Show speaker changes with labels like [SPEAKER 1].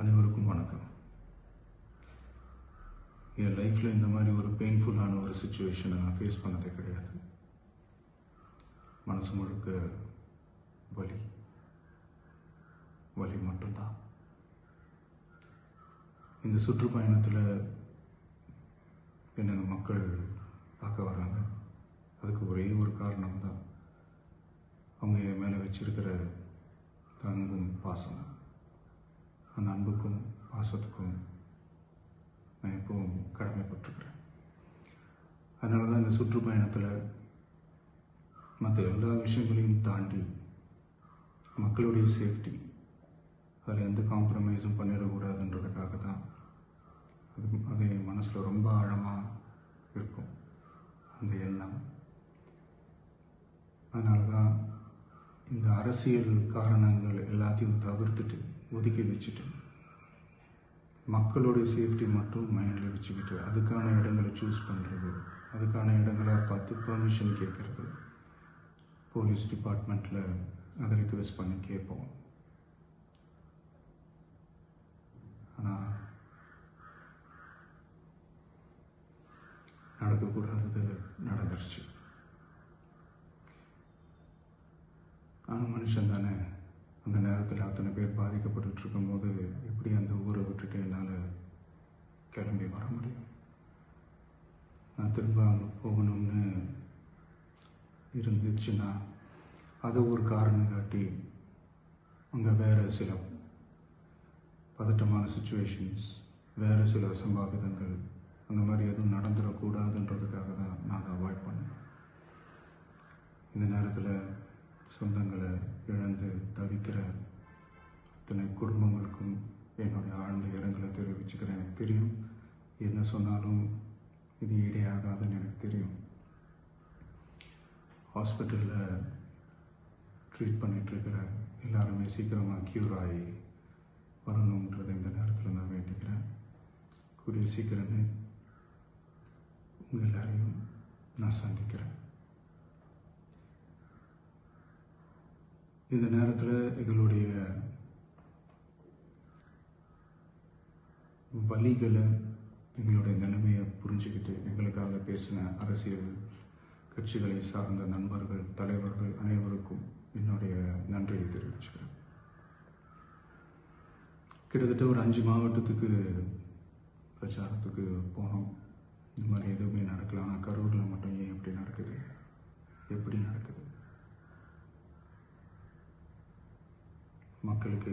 [SPEAKER 1] அனைவருக்கும் வணக்கம். என் லைஃப்பில் இந்த மாதிரி ஒரு பெயின்ஃபுல்லான ஒரு சுச்சுவேஷனை நான் ஃபேஸ் பண்ணதே கிடையாது. மனசு முழுக்க வலி வலி மட்டும்தான். இந்த சுற்றுப்பயணத்தில் என்னென்ன மக்கள் பார்க்க வராங்க, அதுக்கு ஒரே ஒரு காரணம் தான், அவங்க என் மேலே வச்சிருக்கிற அன்பும் பாசம். அந்த அன்புக்கும் பாசத்துக்கும் நான் எப்பவும் கடமைப்பட்டிருக்கிறேன். அதனால தான் இந்த சுற்றுப்பயணத்தில் மற்ற எல்லா விஷயங்களையும் தாண்டி மக்களுடைய சேஃப்டி, அதில் எந்த காம்ப்ரமைஸும் பண்ணிடக்கூடாதுன்றதுக்காக தான் அது என் மனசில் ரொம்ப ஆழமாக இருக்கும் அந்த எண்ணம். அதனால தான் இந்த அரசியல் காரணங்கள் எல்லாத்தையும் தவிர்த்துட்டு ஒதுக்கி வச்சுட்டு மக்களுடைய சேஃப்டி மட்டும் மைண்டில் வச்சுக்கிட்டு அதுக்கான இடங்களை சூஸ் பண்ணுறது, அதுக்கான இடங்களை பார்த்து பெர்மிஷன் கேட்குறது, போலீஸ் டிபார்ட்மெண்ட்டில் அதை ரிக்வெஸ்ட் பண்ணி கேட்போம். ஆனால் நடக்கக்கூடாதது நடந்துருச்சு. ஆனால் மனுஷன் தானே, அந்த நேரத்தில் அத்தனை பேர் பாதிக்கப்பட்டு இருக்கும்போது எப்படி அந்த ஊரை விட்டுட்டு என்னால் கிளம்பி வர முடியும்? நான் திரும்ப அங்கே போகணும்னு இருந்துச்சுன்னா அதை ஒரு காரணம் காட்டி அங்கே வேறு சில பதட்டமான சுச்சுவேஷன்ஸ், வேறு சில சம்பாவிதங்கள் அந்த மாதிரி எதுவும் நடந்துடக்கூடாதுன்றதுக்காக தான் நான் அவாய்ட் பண்ணேன். இந்த நேரத்தில் சொந்தங்களை இழந்து தவிக்கிற அத்தனை குடும்பங்களுக்கும் என்னுடைய ஆழ்ந்த இரங்கலை தெரிவிச்சுக்கிறேன். எனக்கு தெரியும், என்ன சொன்னாலும் இது ஈடேயாகாதுன்னு எனக்கு தெரியும். ஹாஸ்பிட்டலில் ட்ரீட் பண்ணிகிட்ருக்கிற எல்லாருமே சீக்கிரமாக க்யூர் ஆகி வரணுன்றதை இந்த நேரத்தில் நான் வேண்டிக்கிறேன். கூடிய சீக்கிரமே உங்கள் எல்லாரையும் நான் சந்திக்கிறேன். இந்த நேரத்தில் எங்களுடைய வலிகளை, எங்களுடைய நிலைமையை புரிஞ்சுக்கிட்டு எங்களுக்காக பேசின அரசியல் கட்சிகளை சார்ந்த நண்பர்கள், தலைவர்கள் அனைவருக்கும் என்னுடைய நன்றியை தெரிவிச்சுக்கிறேன். கிட்டத்தட்ட ஒரு 5 மாவட்டத்துக்கு பிரச்சாரத்துக்கு போனோம். இந்த மாதிரி எதுவுமே நடக்கல. ஆனால் கரூரில் மட்டும் ஏன் எப்படி நடக்குது, எப்படி நடக்குது? மக்களுக்கு